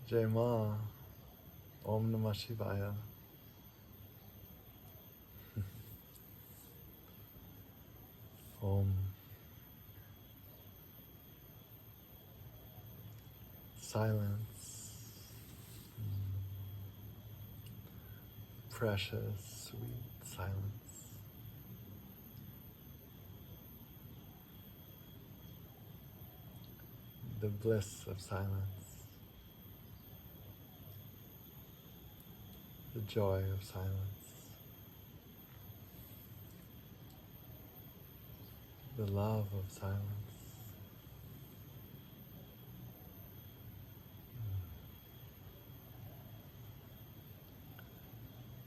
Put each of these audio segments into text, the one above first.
Jai Ma. Om Namah Shivaya. Om. Silence. Precious, sweet silence. The bliss of silence. The joy of silence. The love of silence.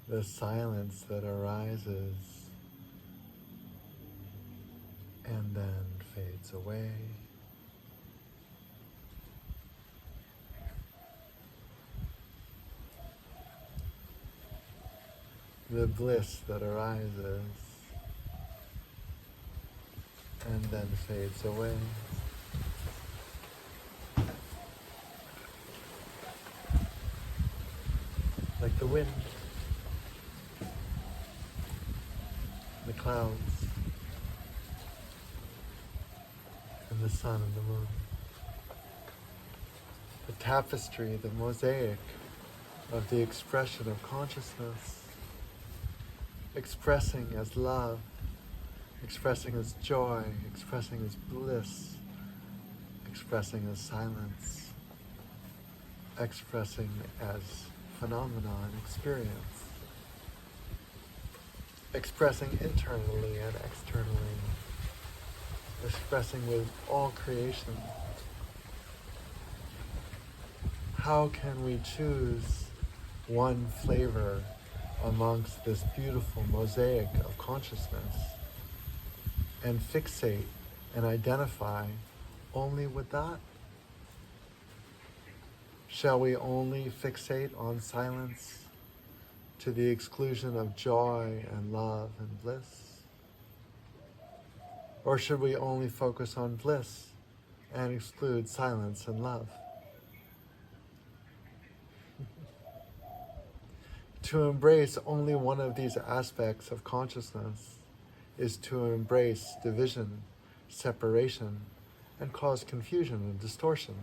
The silence that arises and then fades away. The bliss that arises and then fades away. Like the wind, the clouds, and the sun and the moon. The tapestry, the mosaic of the expression of consciousness, expressing as love, expressing as joy, expressing as bliss, expressing as silence, expressing as phenomena and experience, expressing internally and externally, expressing with all creation. How can we choose one flavor amongst this beautiful mosaic of consciousness and fixate and identify only with that? Shall we only fixate on silence to the exclusion of joy and love and bliss? Or should we only focus on bliss and exclude silence and love? To embrace only one of these aspects of consciousness is to embrace division, separation, and cause confusion and distortion.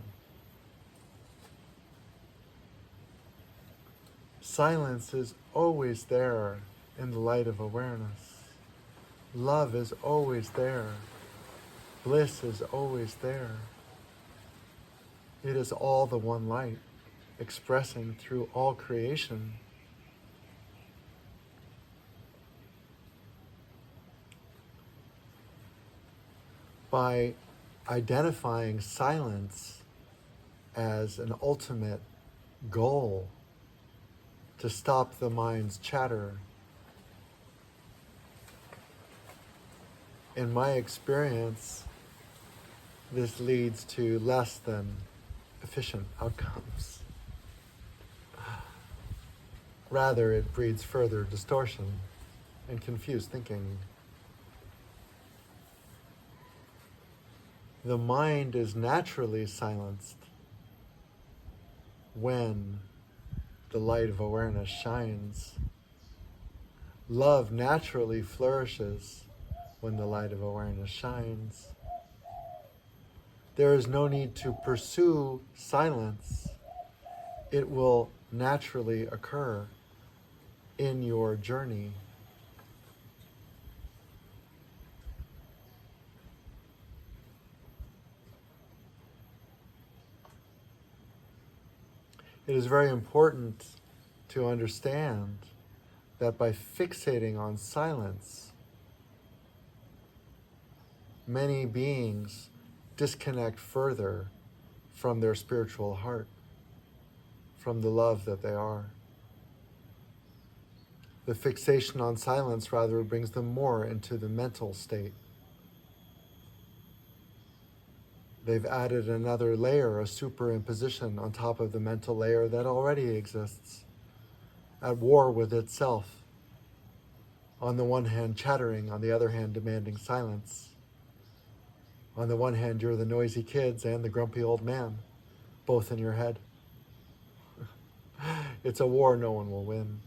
Silence is always there in the light of awareness. Love is always there. Bliss is always there. It is all the one light, expressing through all creation. By identifying silence as an ultimate goal to stop the mind's chatter, in my experience, this leads to less than efficient outcomes. Rather, it breeds further distortion and confused thinking. The mind is naturally silenced when the light of awareness shines. Love naturally flourishes when the light of awareness shines. There is no need to pursue silence. It will naturally occur in your journey. It is very important to understand that by fixating on silence, many beings disconnect further from their spiritual heart, from the love that they are. The fixation on silence rather brings them more into the mental state. They've added another layer, a superimposition on top of the mental layer that already exists, at war with itself. On the one hand, chattering, on the other hand, demanding silence. On the one hand, you're the noisy kids and the grumpy old man, both in your head. It's a war no one will win.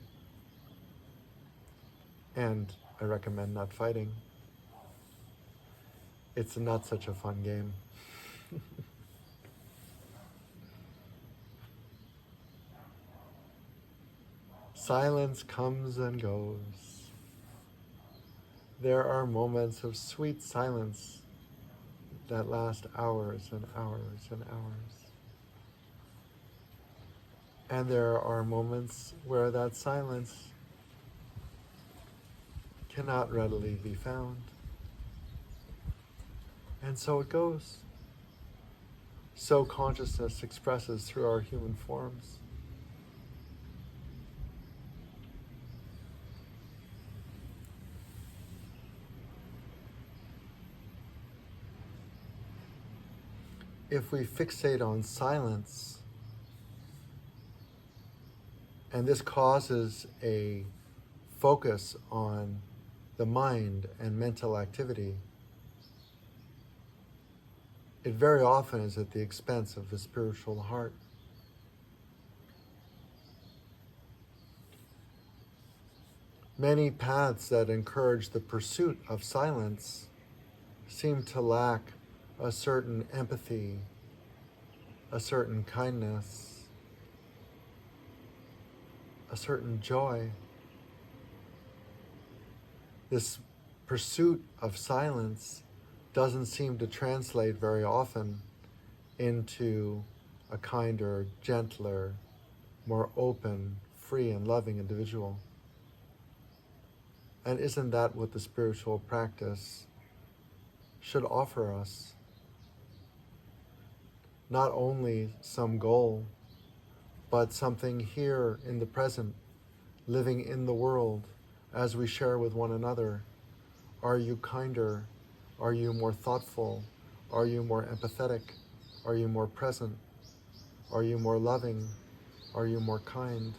And I recommend not fighting. It's not such a fun game. Silence comes and goes. There are moments of sweet silence that last hours and hours and hours. And there are moments where that silence cannot readily be found. And so it goes. So consciousness expresses through our human forms. If we fixate on silence, and this causes a focus on the mind and mental activity, it very often is at the expense of the spiritual heart. Many paths that encourage the pursuit of silence seem to lack a certain empathy, a certain kindness, a certain joy. This pursuit of silence doesn't seem to translate very often into a kinder, gentler, more open, free, and loving individual. And isn't that what the spiritual practice should offer us? Not only some goal, but something here in the present, living in the world as we share with one another. Are you kinder? Are you more thoughtful? Are you more empathetic? Are you more present? Are you more loving? Are you more kind?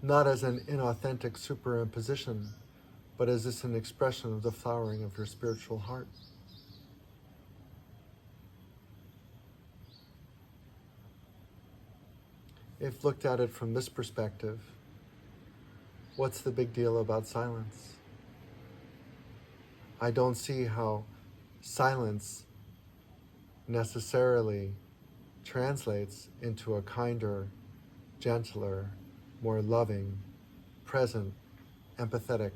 Not as an inauthentic superimposition, but as this an expression of the flowering of your spiritual heart. If looked at it from this perspective, what's the big deal about silence? I don't see how silence necessarily translates into a kinder, gentler, more loving, present, empathetic,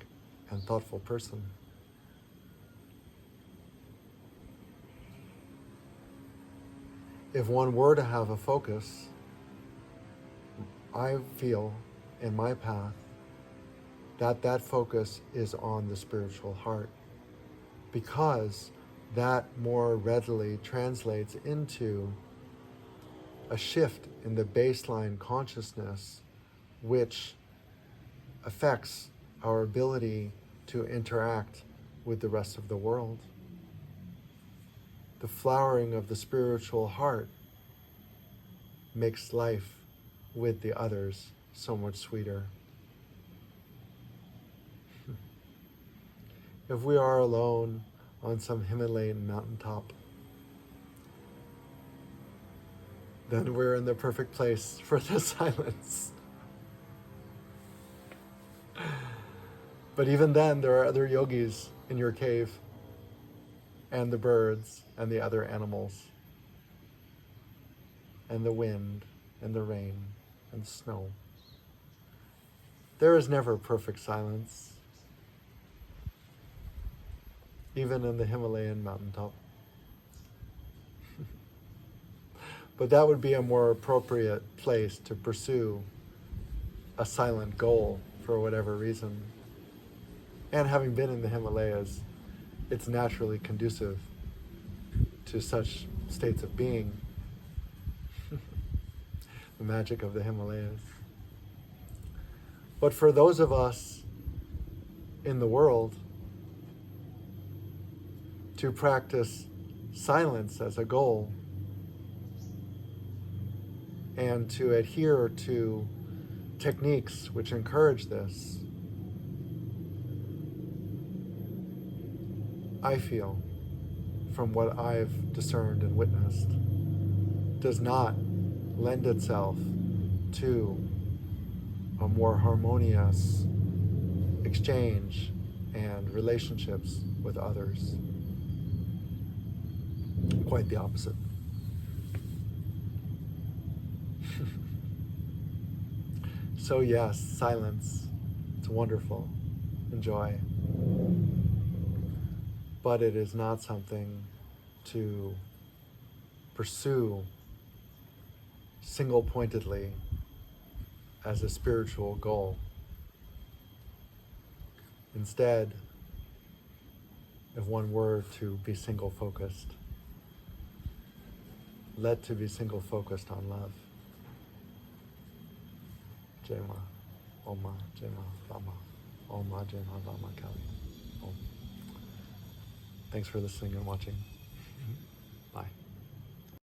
and thoughtful person. If one were to have a focus, I feel in my path that focus is on the spiritual heart, because that more readily translates into a shift in the baseline consciousness, which affects our ability to interact with the rest of the world. The flowering of the spiritual heart makes life with the others so much sweeter. If we are alone on some Himalayan mountaintop, then we're in the perfect place for the silence. But even then, there are other yogis in your cave, and the birds, and the other animals, and the wind, and the rain, and snow. There is never perfect silence, even in the Himalayan mountaintop. But that would be a more appropriate place to pursue a silent goal for whatever reason. And having been in the Himalayas, it's naturally conducive to such states of being. The magic of the Himalayas. But for those of us in the world, to practice silence as a goal and to adhere to techniques which encourage this, I feel, from what I've discerned and witnessed, does not lend itself to a more harmonious exchange and relationships with others. Quite the opposite. So yes, silence. It's wonderful. Enjoy. But it is not something to pursue single-pointedly as a spiritual goal. Instead, if one were to be single-focused, let to be single-focused on love. Jema, Oma, Jema, Lama, Oma, Jema, Lama, Kali. Om. Thanks for listening and watching. Bye.